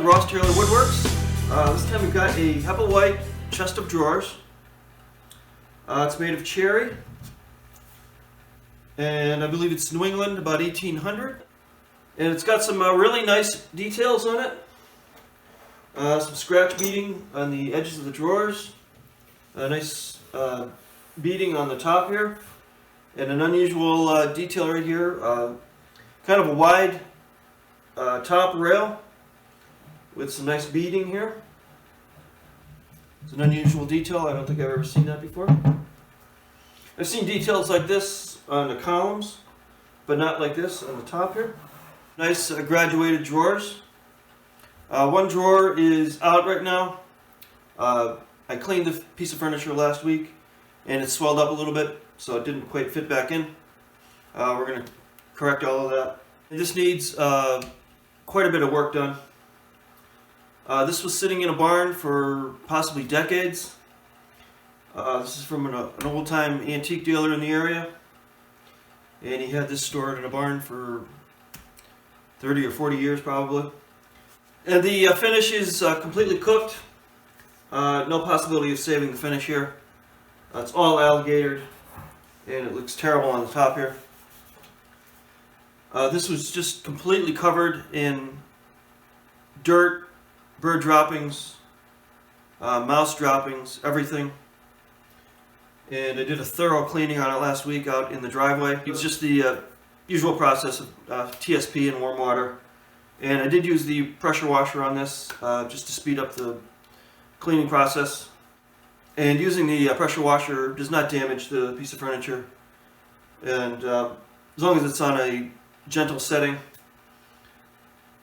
to Ross Taylor Woodworks. This time we've got a Hepplewhite chest of drawers. It's made of cherry, and I believe it's New England, about 1800. And it's got some really nice details on it. Some scratch beading on the edges of the drawers. A nice beading on the top here. And an unusual detail right here. Kind of a wide top rail with some nice beading here. It's an unusual detail. I don't think I've ever seen that before. I've seen details like this on the columns, but not like this on the top here. Nice graduated drawers. One drawer is out right now. I cleaned the piece of furniture last week and it swelled up a little bit, so it didn't quite fit back in. We're going to correct all of that. This needs quite a bit of work done. This was sitting in a barn for possibly decades. This is from an old-time antique dealer in the area, and he had this stored in a barn for 30 or 40 years probably. And the finish is completely cooked. No possibility of saving the finish here. It's all alligatored, and it looks terrible on the top here. This was just completely covered in dirt, bird droppings, mouse droppings, everything. And I did a thorough cleaning on it last week out in the driveway. It was just the usual process of TSP and warm water. And I did use the pressure washer on this just to speed up the cleaning process. And using the pressure washer does not damage the piece of furniture. And as long as it's on a gentle setting,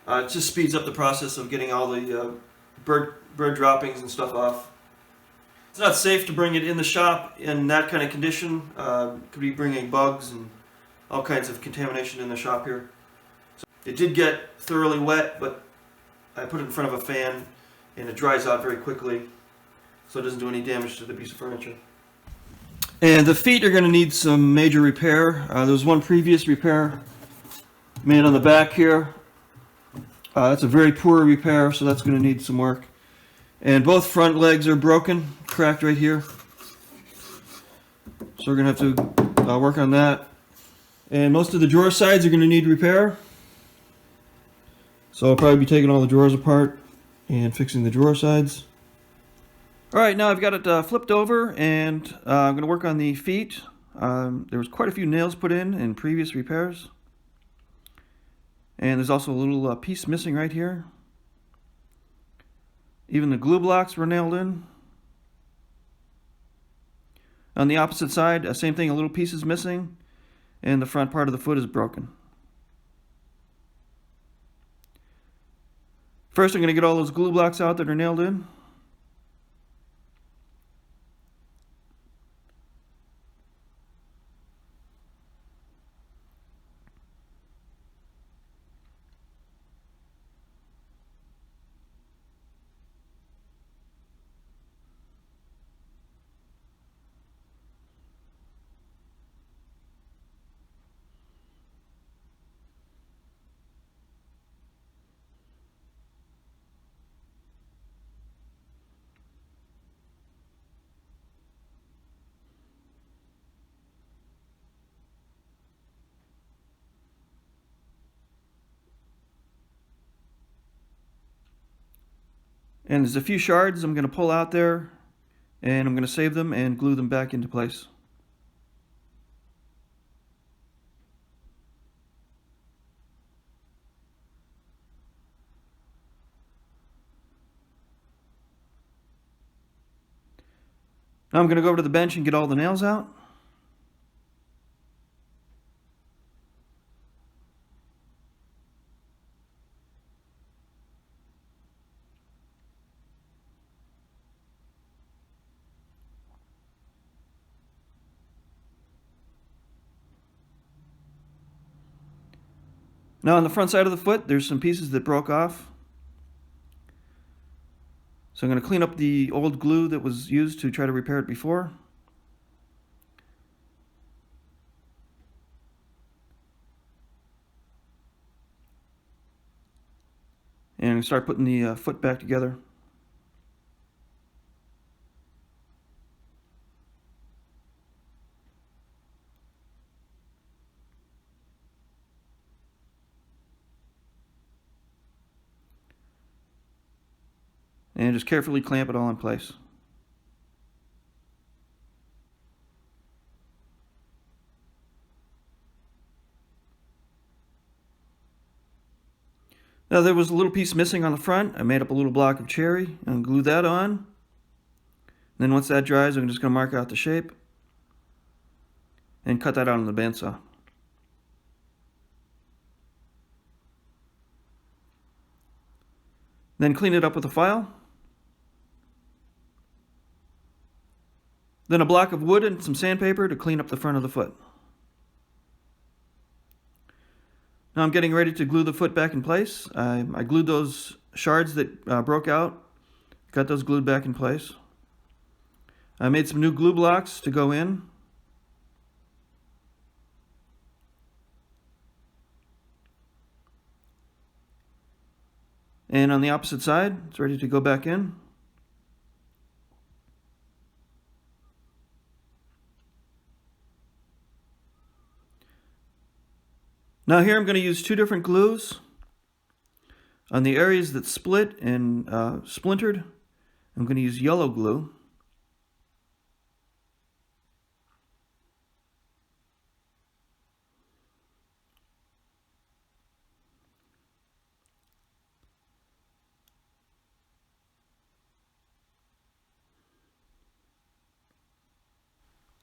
it just speeds up the process of getting all the bird droppings and stuff off. It's not safe to bring it in the shop in that kind of condition. Could be bringing bugs and all kinds of contamination in the shop here. So it did get thoroughly wet, but I put it in front of a fan and it dries out very quickly, so it doesn't do any damage to the piece of furniture. And the feet are going to need some major repair. There was one previous repair made on the back here. That's a very poor repair, so that's going to need some work. And both front legs are broken, cracked right here. So we're going to have to work on that. And most of the drawer sides are going to need repair. So I'll probably be taking all the drawers apart and fixing the drawer sides. Alright, now I've got it flipped over, and I'm going to work on the feet. There was quite a few nails put in previous repairs. And there's also a little piece missing right here. Even the glue blocks were nailed in. On the opposite side, same thing, a little piece is missing, and the front part of the foot is broken. First, I'm going to get all those glue blocks out that are nailed in. And there's a few shards I'm going to pull out there, and I'm going to save them and glue them back into place. Now I'm going to go over to the bench and get all the nails out. Now on the front side of the foot, there's some pieces that broke off. So I'm going to clean up the old glue that was used to try to repair it before. And going to start putting the foot back together. And just carefully clamp it all in place. Now there was a little piece missing on the front. I made up a little block of cherry and glued that on. And then once that dries, I'm just going to mark out the shape and cut that out on the bandsaw. Then clean it up with a file. Then a block of wood and some sandpaper to clean up the front of the foot. Now I'm getting ready to glue the foot back in place. I glued those shards that broke out, got those glued back in place. I made some new glue blocks to go in. And on the opposite side, it's ready to go back in. Now here I'm going to use two different glues. On the areas that split and splintered, I'm going to use yellow glue.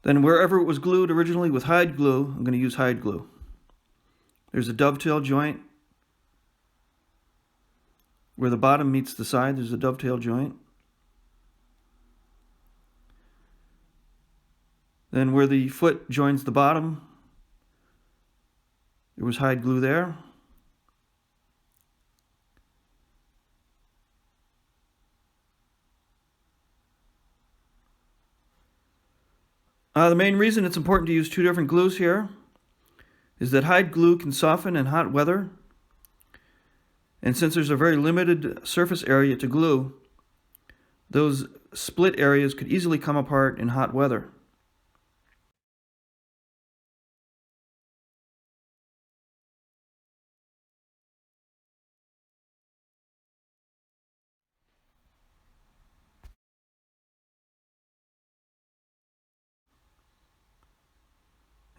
Then wherever it was glued originally with hide glue, I'm going to use hide glue. There's a dovetail joint. Where the bottom meets the side, there's a dovetail joint. Then where the foot joins the bottom, there was hide glue there. The main reason it's important to use two different glues here is that hide glue can soften in hot weather. And since there's a very limited surface area to glue, those split areas could easily come apart in hot weather.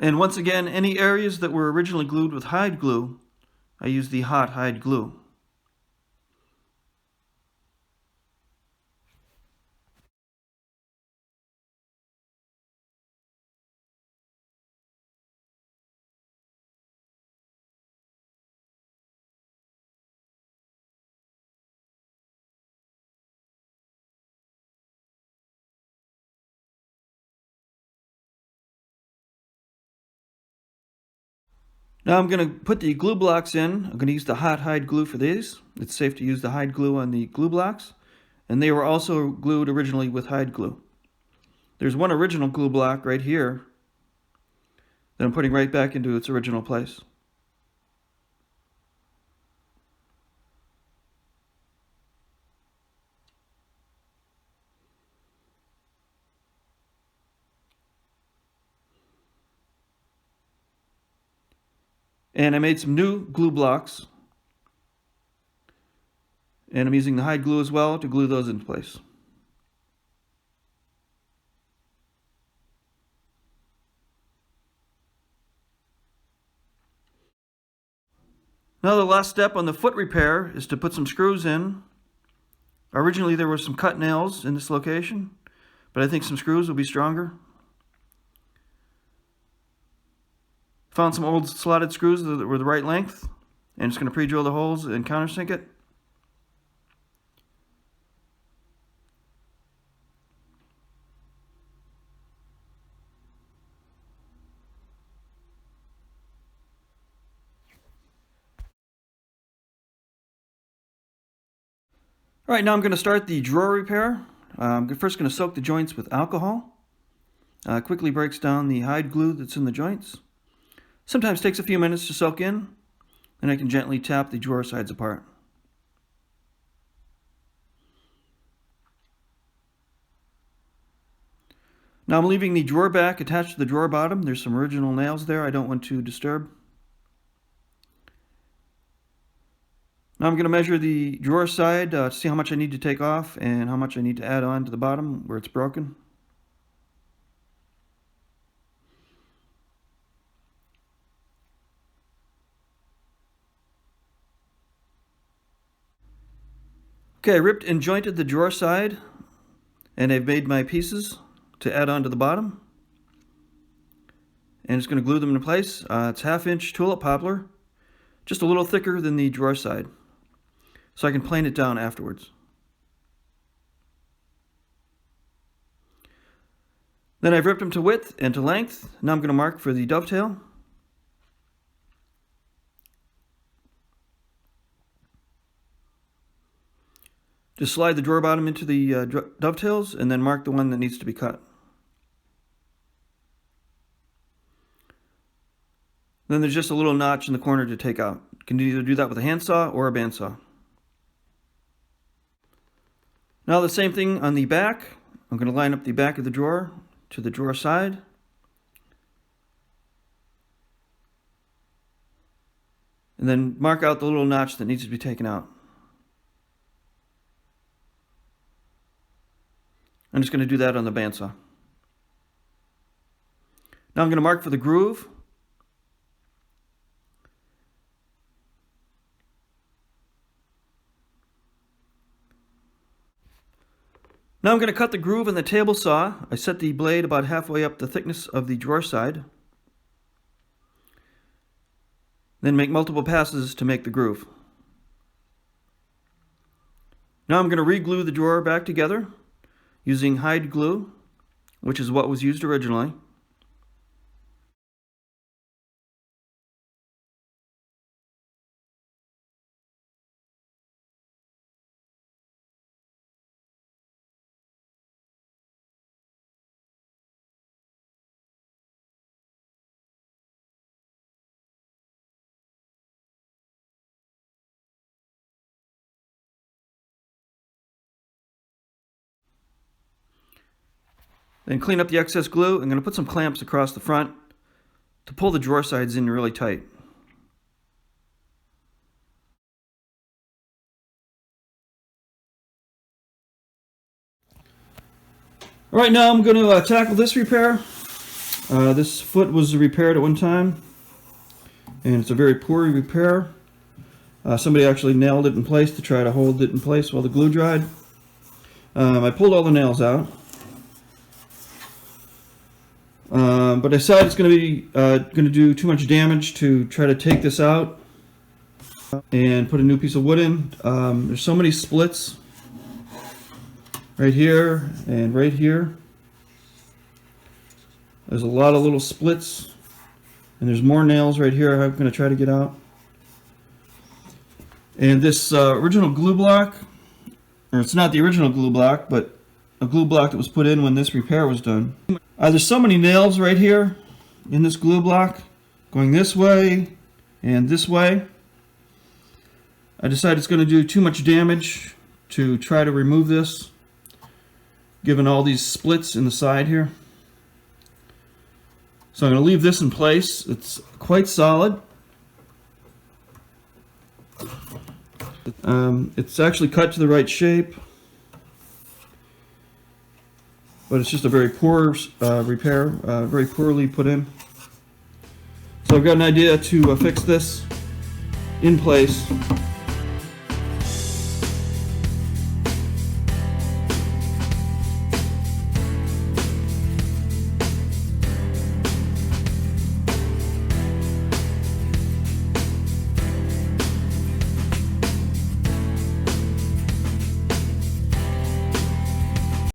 And once again, any areas that were originally glued with hide glue, I used the hot hide glue. Now I'm going to put the glue blocks in. I'm going to use the hot hide glue for these. It's safe to use the hide glue on the glue blocks. And they were also glued originally with hide glue. There's one original glue block right here that I'm putting right back into its original place. And I made some new glue blocks. And I'm using the hide glue as well to glue those into place. Now the last step on the foot repair is to put some screws in. Originally there were some cut nails in this location, but I think some screws will be stronger. Found some old slotted screws that were the right length, and just going to pre-drill the holes and countersink it. All right, now I'm going to start the drawer repair. I'm first going to soak the joints with alcohol. Quickly breaks down the hide glue that's in the joints. Sometimes takes a few minutes to soak in, and I can gently tap the drawer sides apart. Now I'm leaving the drawer back attached to the drawer bottom. There's some original nails there I don't want to disturb. Now I'm going to measure the drawer side to see how much I need to take off and how much I need to add on to the bottom where it's broken. Okay, I ripped and jointed the drawer side, and I've made my pieces to add on to the bottom. And it's going to glue them in place. It's 1/2 inch tulip poplar, just a little thicker than the drawer side, so I can plane it down afterwards. Then I've ripped them to width and to length. Now I'm going to mark for the dovetail. Just slide the drawer bottom into the dovetails and then mark the one that needs to be cut. Then there's just a little notch in the corner to take out. You can either do that with a handsaw or a bandsaw. Now the same thing on the back. I'm going to line up the back of the drawer to the drawer side. And then mark out the little notch that needs to be taken out. I'm just going to do that on the bandsaw. Now I'm going to mark for the groove. Now I'm going to cut the groove in the table saw. I set the blade about halfway up the thickness of the drawer side. Then make multiple passes to make the groove. Now I'm going to re-glue the drawer back together using hide glue, which is what was used originally. Then clean up the excess glue. I'm going to put some clamps across the front to pull the drawer sides in really tight. All right, now I'm going to tackle this repair. This foot was repaired at one time, and it's a very poor repair. Somebody actually nailed it in place to try to hold it in place while the glue dried. I pulled all the nails out. But I decided it's going to do too much damage to try to take this out and put a new piece of wood in. There's so many splits right here and right here. There's a lot of little splits, and there's more nails right here I'm going to try to get out. And this original glue block, or it's not the original glue block, but a glue block that was put in when this repair was done. There's so many nails right here in this glue block going this way and this way. I decided it's going to do too much damage to try to remove this, given all these splits in the side here. So I'm going to leave this in place. It's quite solid. It's actually cut to the right shape, but it's just a very poor repair, very poorly put in. So I've got an idea to fix this in place